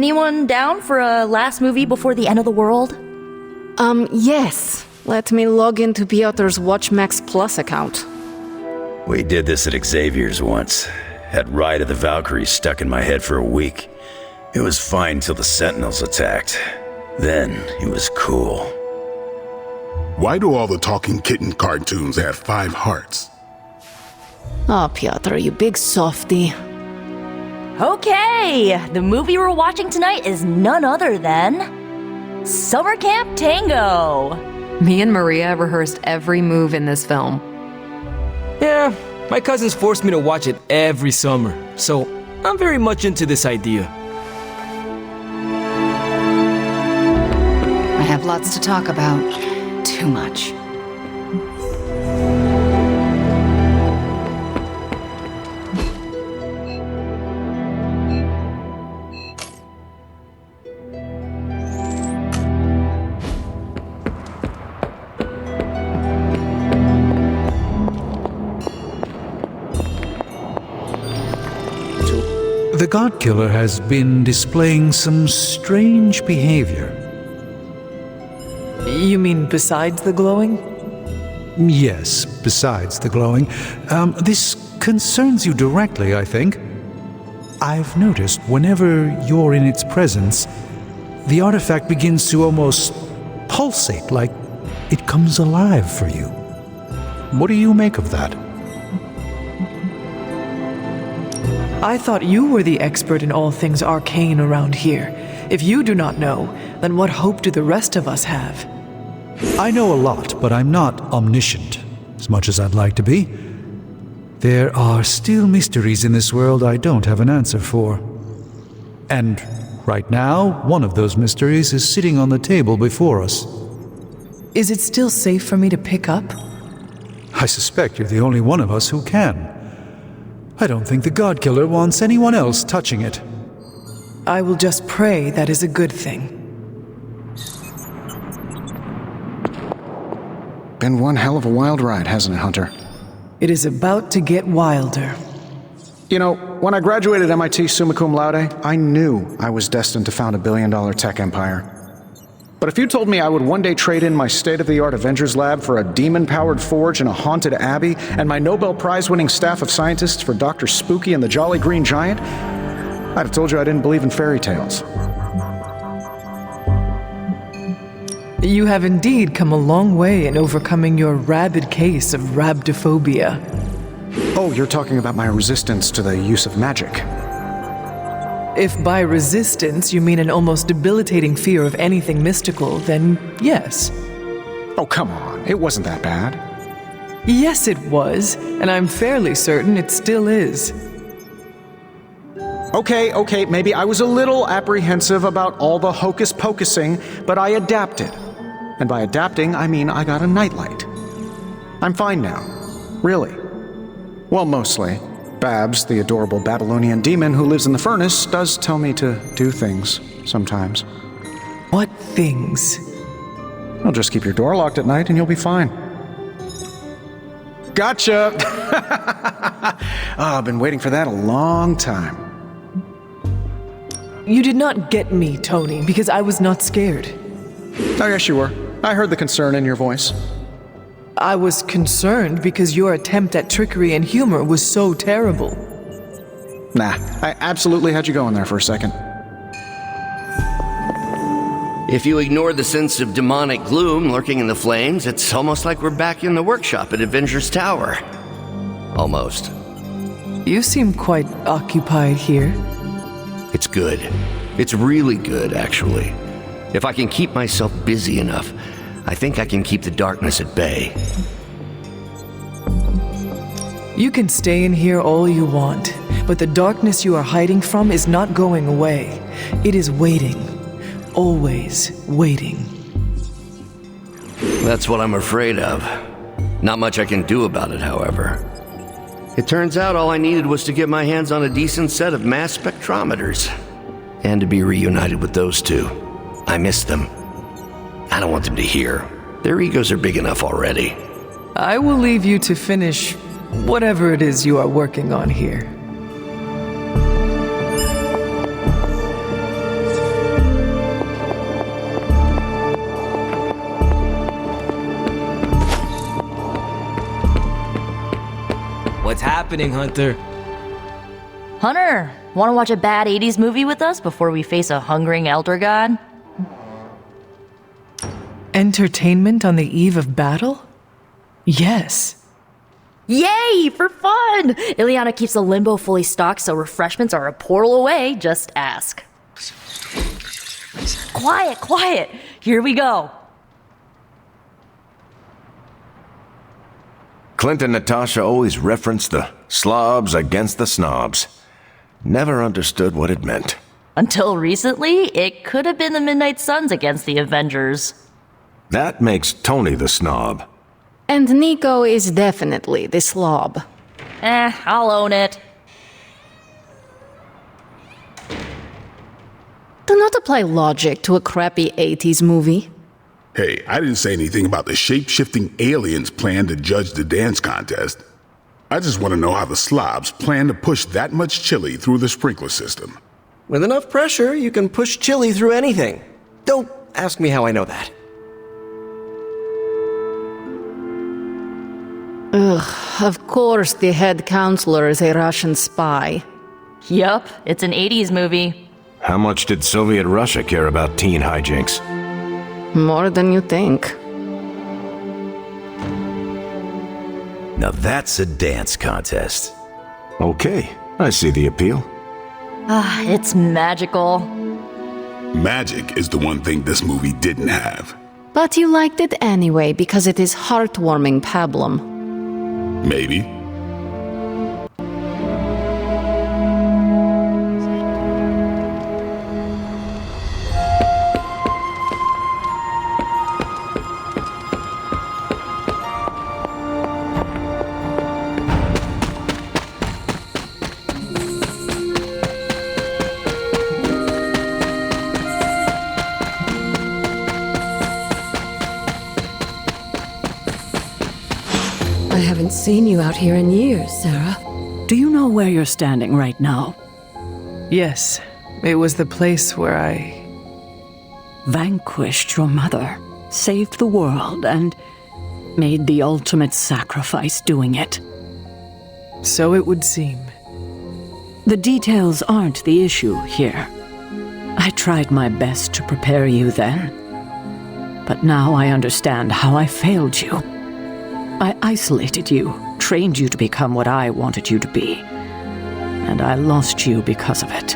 Anyone down for a last movie before the end of the world? Yes. Let me log into Piotr's WatchMax Plus account. We did this at Xavier's once. Had Ride of the Valkyries stuck in my head for a week. It was fine till the Sentinels attacked. Then it was cool. Why do all the talking kitten cartoons have 5 hearts? Oh, Piotr, you big softy. Okay, the movie we're watching tonight is none other than Summer Camp Tango. Me and Maria rehearsed every move in this film. Yeah, my cousins forced me to watch it every summer, so I'm very much into this idea. I have lots to talk about. Too much. The Godkiller has been displaying some strange behavior. You mean besides the glowing? Yes, besides the glowing. This concerns you directly, I think. I've noticed whenever you're in its presence, the artifact begins to almost pulsate, like it comes alive for you. What do you make of that? I thought you were the expert in all things arcane around here. If you do not know, then what hope do the rest of us have? I know a lot, but I'm not omniscient, as much as I'd like to be. There are still mysteries in this world I don't have an answer for. And right now, one of those mysteries is sitting on the table before us. Is it still safe for me to pick up? I suspect you're the only one of us who can. I don't think the Godkiller wants anyone else touching it. I will just pray that is a good thing. Been one hell of a wild ride, hasn't it, Hunter? It is about to get wilder. You know, when I graduated MIT summa cum laude, I knew I was destined to found a billion-dollar tech empire. But if you told me I would one day trade in my state-of-the-art Avengers lab for a demon-powered forge in a haunted abbey and my Nobel Prize-winning staff of scientists for Dr. Spooky and the Jolly Green Giant, I'd have told you I didn't believe in fairy tales. You have indeed come a long way in overcoming your rabid case of rhabdophobia. Oh, you're talking about my resistance to the use of magic. If by resistance you mean an almost debilitating fear of anything mystical, then yes. Oh, come on. It wasn't that bad. Yes, it was, and I'm fairly certain it still is. Okay, maybe I was a little apprehensive about all the hocus-pocusing, but I adapted. And by adapting, I mean I got a nightlight. I'm fine now. Really. Well, mostly. Babs, the adorable Babylonian demon who lives in the furnace, does tell me to do things sometimes. What things? Well, just keep your door locked at night and you'll be fine. Gotcha! I've been waiting for that a long time. You did not get me, Tony, because I was not scared. Oh, yes, you were. I heard the concern in your voice. I was concerned because your attempt at trickery and humor was so terrible. Nah, I absolutely had you going there for a second. If you ignore the sense of demonic gloom lurking in the flames, it's almost like we're back in the workshop at Avengers Tower. Almost. You seem quite occupied here. It's good. It's really good, actually. If I can keep myself busy enough, I think I can keep the darkness at bay. You can stay in here all you want, but the darkness you are hiding from is not going away. It is waiting. Always waiting. That's what I'm afraid of. Not much I can do about it, however. It turns out all I needed was to get my hands on a decent set of mass spectrometers. And to be reunited with those two. I miss them. I don't want them to hear. Their egos are big enough already. I will leave you to finish whatever it is you are working on here. What's happening, Hunter? Hunter, want to watch a bad 80s movie with us before we face a hungering elder god? Entertainment on the eve of battle? Yes. Yay, for fun! Ileana keeps the limbo fully stocked, so refreshments are a portal away. Just ask. Quiet, quiet. Here we go. Clint and Natasha always referenced the slobs against the snobs. Never understood what it meant. Until recently, it could have been the Midnight Suns against the Avengers. That makes Tony the snob. And Nico is definitely the slob. I'll own it. Do not apply logic to a crappy 80s movie. Hey, I didn't say anything about the shape-shifting aliens plan to judge the dance contest. I just want to know how the slobs plan to push that much chili through the sprinkler system. With enough pressure, you can push chili through anything. Don't ask me how I know that. Ugh, of course the head counselor is a Russian spy. Yup, it's an 80s movie. How much did Soviet Russia care about teen hijinks? More than you think. Now that's a dance contest. Okay, I see the appeal. It's magical. Magic is the one thing this movie didn't have. But you liked it anyway because it is heartwarming pablum. Maybe. I haven't seen you out here in years, Sarah. Do you know where you're standing right now? Yes, it was the place where I vanquished your mother, saved the world, and made the ultimate sacrifice doing it. So it would seem. The details aren't the issue here. I tried my best to prepare you then, but now I understand how I failed you. I isolated you, trained you to become what I wanted you to be, and I lost you because of it.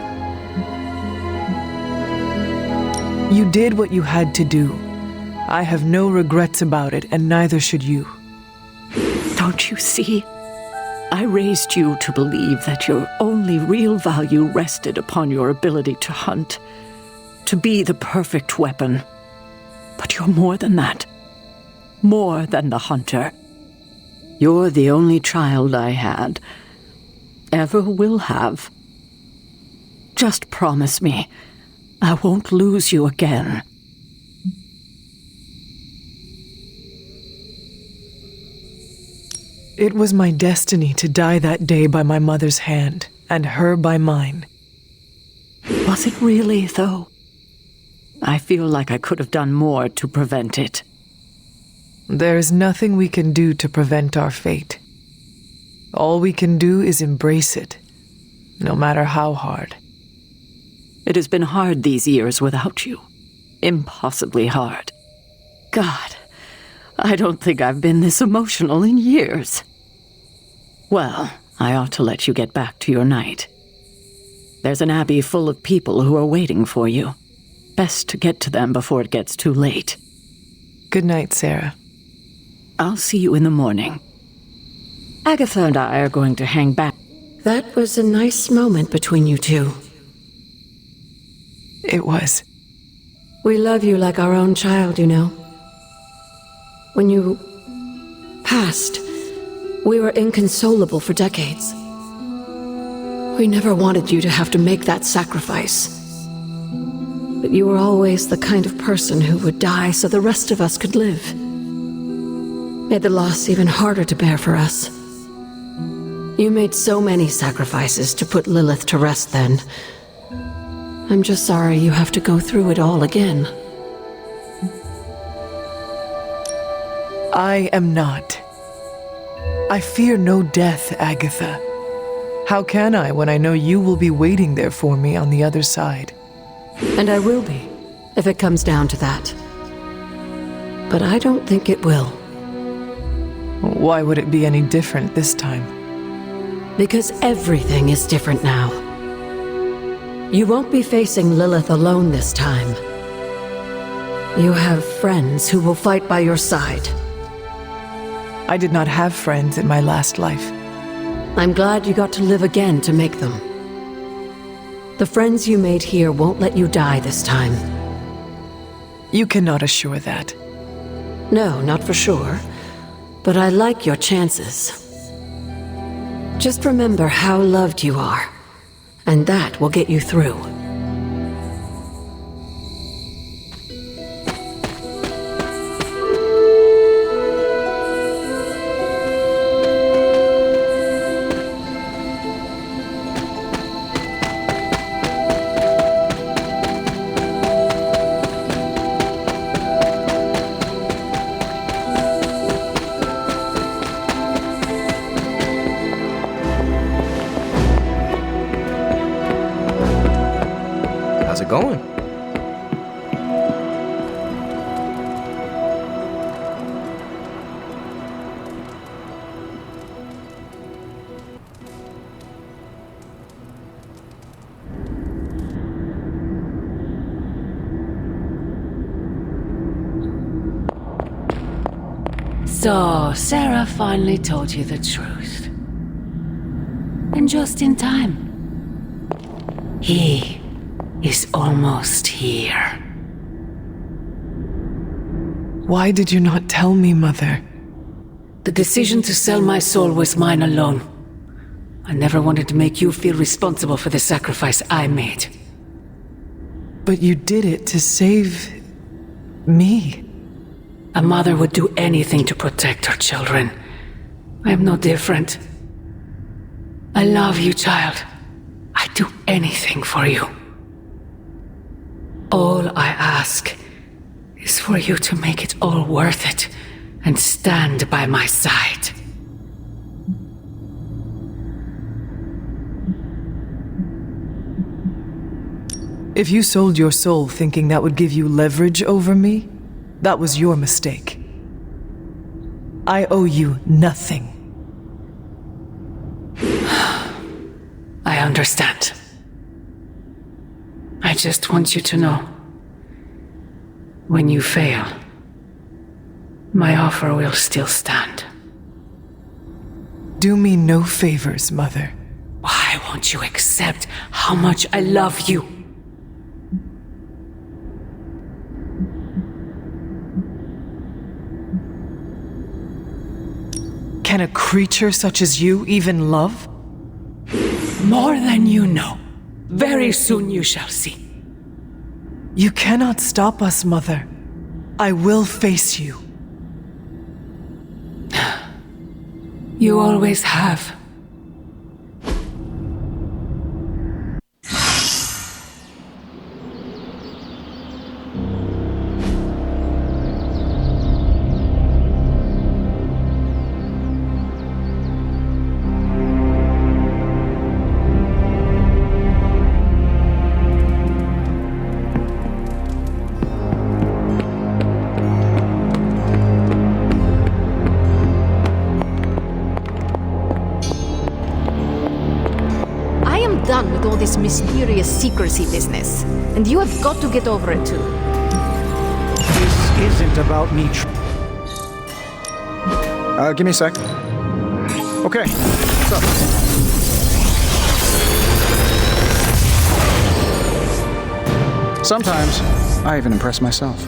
You did what you had to do. I have no regrets about it, and neither should you. Don't you see? I raised you to believe that your only real value rested upon your ability to hunt, to be the perfect weapon. But you're more than that. More than the hunter. You're the only child I had, ever will have. Just promise me, I won't lose you again. It was my destiny to die that day by my mother's hand, and her by mine. Was it really, though? I feel like I could have done more to prevent it. There is nothing we can do to prevent our fate. All we can do is embrace it, no matter how hard. It has been hard these years without you. Impossibly hard. God, I don't think I've been this emotional in years. Well, I ought to let you get back to your night. There's an abbey full of people who are waiting for you. Best to get to them before it gets too late. Good night, Sarah. I'll see you in the morning. Agatha and I are going to hang back. That was a nice moment between you two. It was. We love you like our own child, you know. When you passed, we were inconsolable for decades. We never wanted you to have to make that sacrifice. But you were always the kind of person who would die so the rest of us could live. Made the loss even harder to bear for us. You made so many sacrifices to put Lilith to rest then. I'm just sorry you have to go through it all again. I am not. I fear no death, Agatha. How can I when I know you will be waiting there for me on the other side? And I will be, if it comes down to that. But I don't think it will. Why would it be any different this time? Because everything is different now. You won't be facing Lilith alone this time. You have friends who will fight by your side. I did not have friends in my last life. I'm glad you got to live again to make them. The friends you made here won't let you die this time. You cannot assure that. No, not for sure. But I like your chances. Just remember how loved you are, and that will get you through. How's it going? So, Sarah finally told you the truth. And just in time. He is almost here. Why did you not tell me, Mother? The decision to sell my soul was mine alone. I never wanted to make you feel responsible for the sacrifice I made. But you did it to save me. A mother would do anything to protect her children. I am no different. I love you, child. I'd do anything for you. All I ask is for you to make it all worth it and stand by my side. If you sold your soul thinking that would give you leverage over me, that was your mistake. I owe you nothing. I understand. I just want you to know. When you fail, my offer will still stand. Do me no favors, Mother. Why won't you accept how much I love you? Can a creature such as you even love? More than you know. Very soon you shall see. You cannot stop us, Mother. I will face you. You always have. Done with all this mysterious secrecy business, and you have got to get over it too. This isn't about me. Give me a sec. Okay, what's up? Sometimes I even impress myself.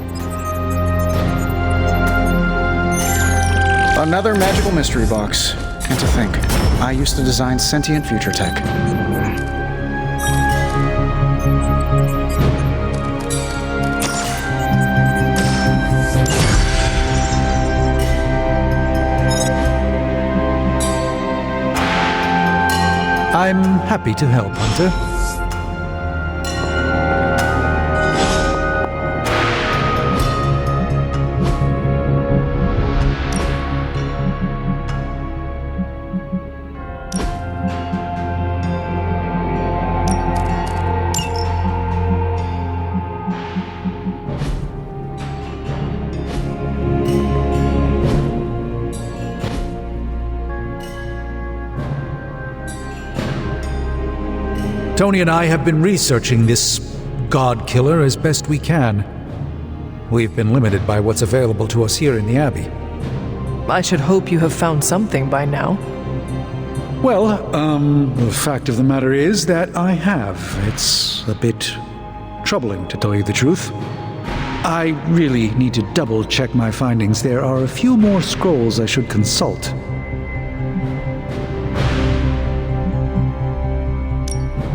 Another magical mystery box. And to think, I used to design sentient future tech. I'm happy to help, Hunter. Tony and I have been researching this Godkiller as best we can. We've been limited by what's available to us here in the Abbey. I should hope you have found something by now. Well, the fact of the matter is that I have. It's a bit troubling, to tell you the truth. I really need to double-check my findings. There are a few more scrolls I should consult.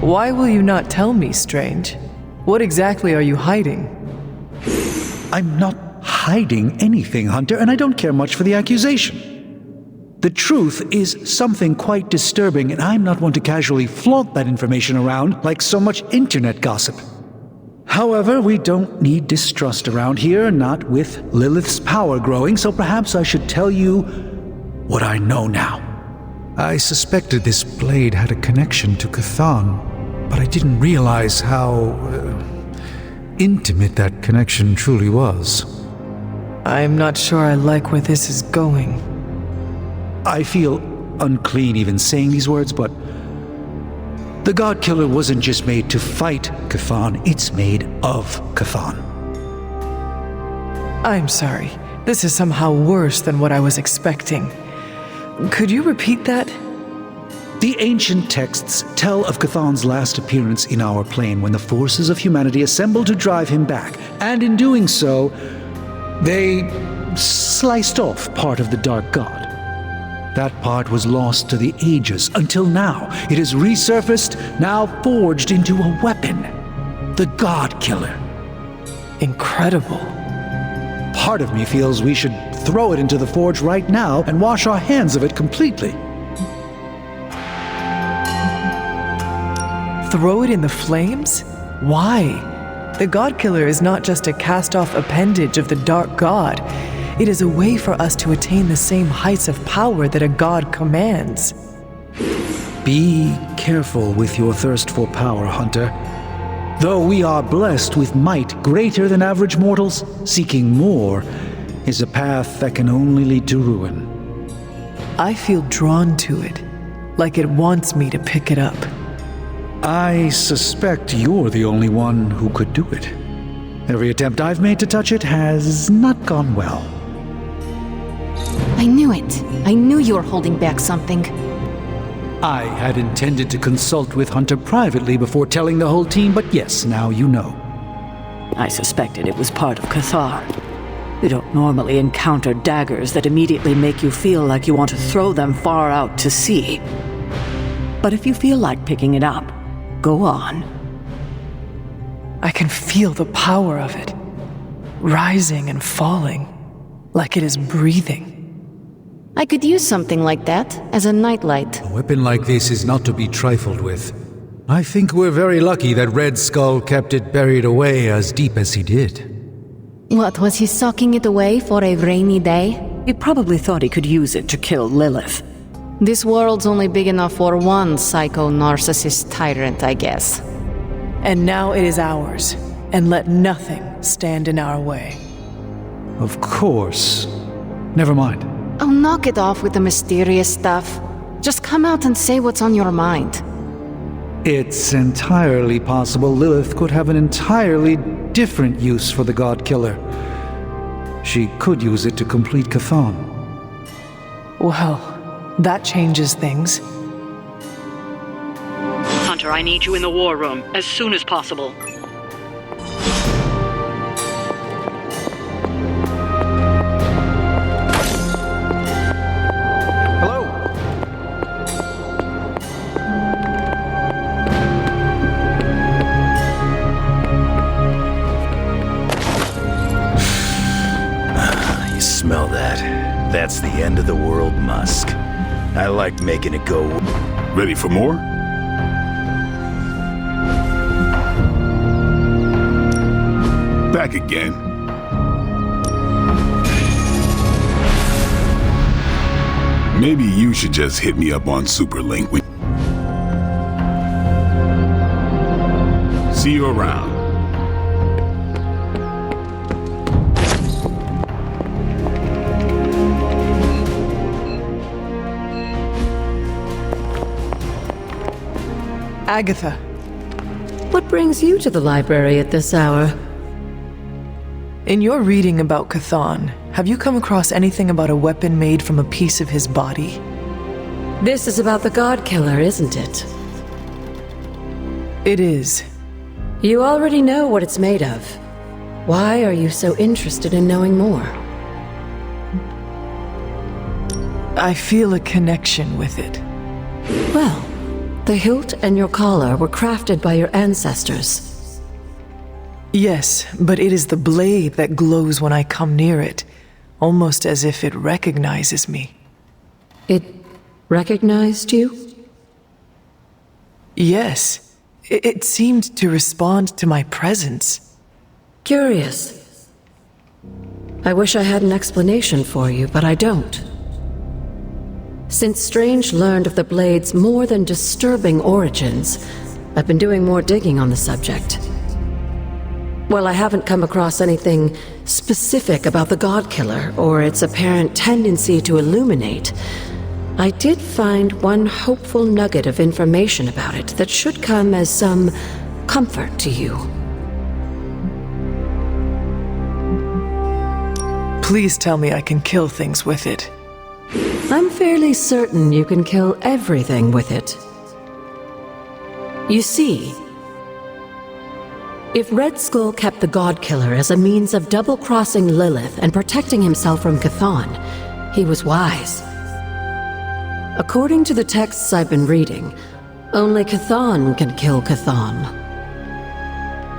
Why will you not tell me, Strange? What exactly are you hiding? I'm not hiding anything, Hunter, and I don't care much for the accusation. The truth is something quite disturbing, and I'm not one to casually flaunt that information around like so much internet gossip. However, we don't need distrust around here, not with Lilith's power growing, so perhaps I should tell you what I know now. I suspected this blade had a connection to Cthon, but I didn't realize how intimate that connection truly was. I'm not sure I like where this is going. I feel unclean even saying these words, but the Godkiller wasn't just made to fight Cthon, it's made of Cthon. I'm sorry. This is somehow worse than what I was expecting. Could you repeat that? The ancient texts tell of Cthon's last appearance in our plane when the forces of humanity assembled to drive him back, and in doing so, they sliced off part of the Dark God. That part was lost to the ages, until now. It has resurfaced, now forged into a weapon. The Godkiller. Incredible. Part of me feels we should throw it into the forge right now and wash our hands of it completely. Throw it in the flames? Why? The Godkiller is not just a cast-off appendage of the Dark God. It is a way for us to attain the same heights of power that a god commands. Be careful with your thirst for power, Hunter. Though we are blessed with might greater than average mortals, seeking more is a path that can only lead to ruin. I feel drawn to it, like it wants me to pick it up. I suspect you're the only one who could do it. Every attempt I've made to touch it has not gone well. I knew it. I knew you were holding back something. I had intended to consult with Hunter privately before telling the whole team, but yes, now you know. I suspected it was part of Cathar. You don't normally encounter daggers that immediately make you feel like you want to throw them far out to sea. But if you feel like picking it up, go on. I can feel the power of it, rising and falling, like it is breathing. I could use something like that as a nightlight. A weapon like this is not to be trifled with. I think we're very lucky that Red Skull kept it buried away as deep as he did. What, was he socking it away for a rainy day? He probably thought he could use it to kill Lilith. This world's only big enough for one psycho-narcissist tyrant, I guess. And now it is ours, and let nothing stand in our way. Of course. Never mind. Oh, knock it off with the mysterious stuff. Just come out and say what's on your mind. It's entirely possible Lilith could have an entirely different use for the Godkiller. She could use it to complete Cthon. Well, that changes things. Hunter, I need you in the war room as soon as possible. Smell that. That's the end of the world musk. I like making it go. Ready for more? Back again. Maybe you should just hit me up on Superlink. See you around. Agatha, What brings you to the library at this hour? In your reading about Chthon, have you come across anything about a weapon made from a piece of his body? This is about the Godkiller, isn't it? It is. You already know what it's made of. Why are you so interested in knowing more? I feel a connection with it. Well, the hilt and your collar were crafted by your ancestors. Yes, but it is the blade that glows when I come near it, almost as if it recognizes me. It recognized you? Yes, it seemed to respond to my presence. Curious. I wish I had an explanation for you, but I don't. Since Strange learned of the Blade's more than disturbing origins, I've been doing more digging on the subject. While I haven't come across anything specific about the Godkiller or its apparent tendency to illuminate, I did find one hopeful nugget of information about it that should come as some comfort to you. Please tell me I can kill things with it. I'm fairly certain you can kill everything with it. You see, if Red Skull kept the Godkiller as a means of double-crossing Lilith and protecting himself from Chthon, he was wise. According to the texts I've been reading, only Chthon can kill Chthon.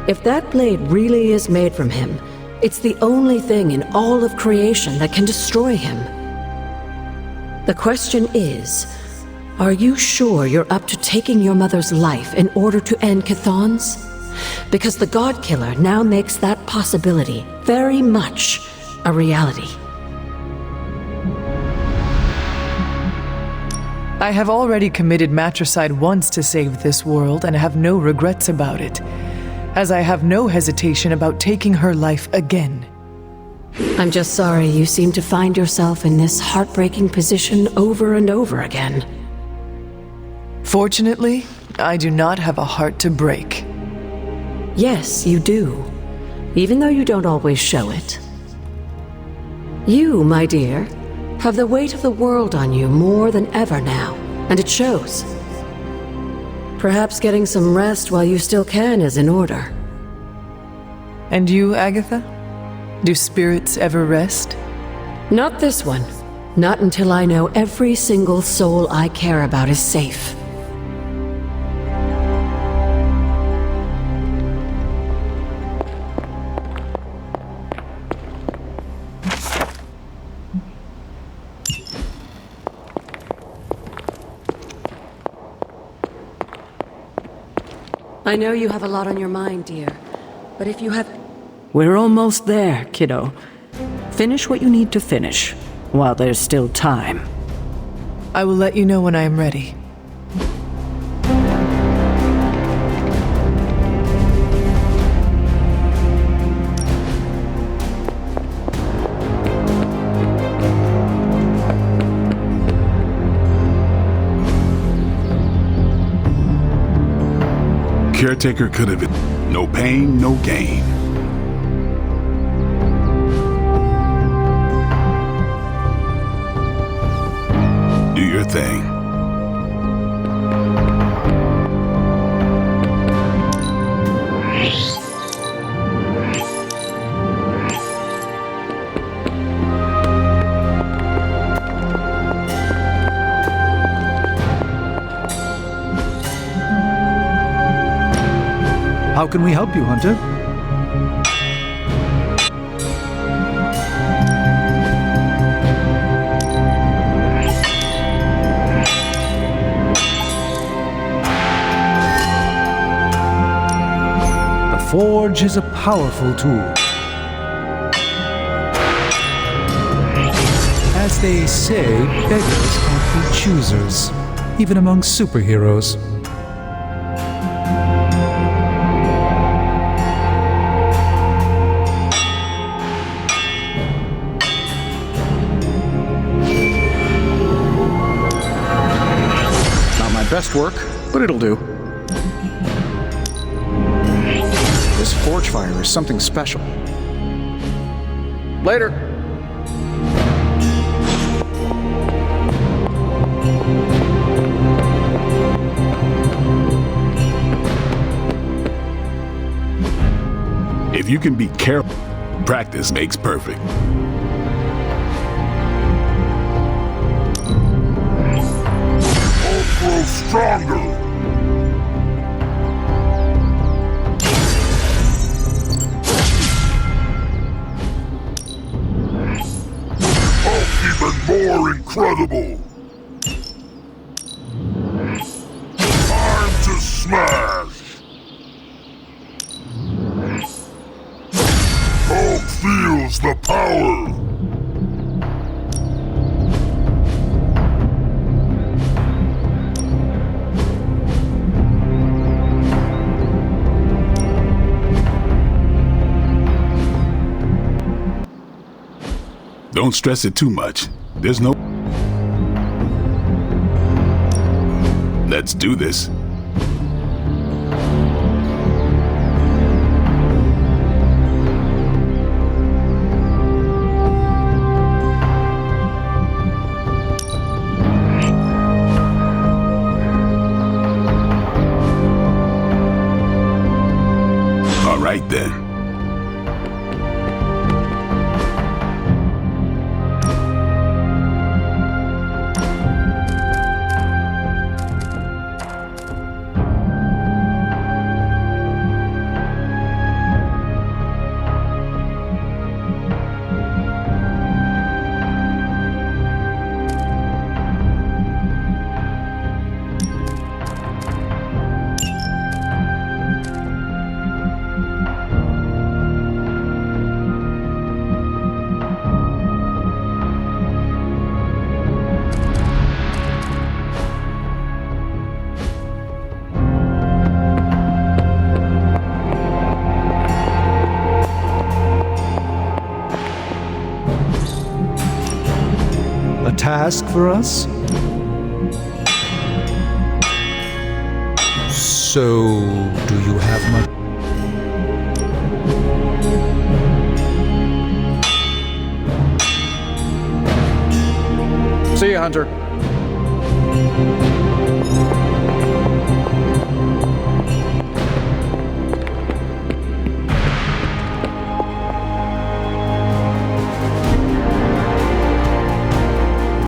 If that blade really is made from him, it's the only thing in all of creation that can destroy him. The question is, are you sure you're up to taking your mother's life in order to end Chthon's? Because the Godkiller now makes that possibility very much a reality. I have already committed matricide once to save this world and have no regrets about it, as I have no hesitation about taking her life again. I'm just sorry you seem to find yourself in this heartbreaking position over and over again. Fortunately, I do not have a heart to break. Yes, you do, even though you don't always show it. You, my dear, have the weight of the world on you more than ever now, and it shows. Perhaps getting some rest while you still can is in order. And you, Agatha? Do spirits ever rest? Not this one. Not until I know every single soul I care about is safe. I know you have a lot on your mind, dear, but if you have... We're almost there, kiddo. Finish what you need to finish, while there's still time. I will let you know when I am ready. Caretaker could have it. No pain, no gain. Do your thing. How can we help you, Hunter? The Forge is a powerful tool. As they say, beggars can't be choosers, even among superheroes. Best work, but it'll do. torch fire is something special. Later. If you can be careful, practice makes perfect. I'll grow stronger! More incredible! Time to smash! Hulk feels the power! Don't stress it too much. There's no... Let's do this. All right then. Task for us? So, do you have much? See you, Hunter.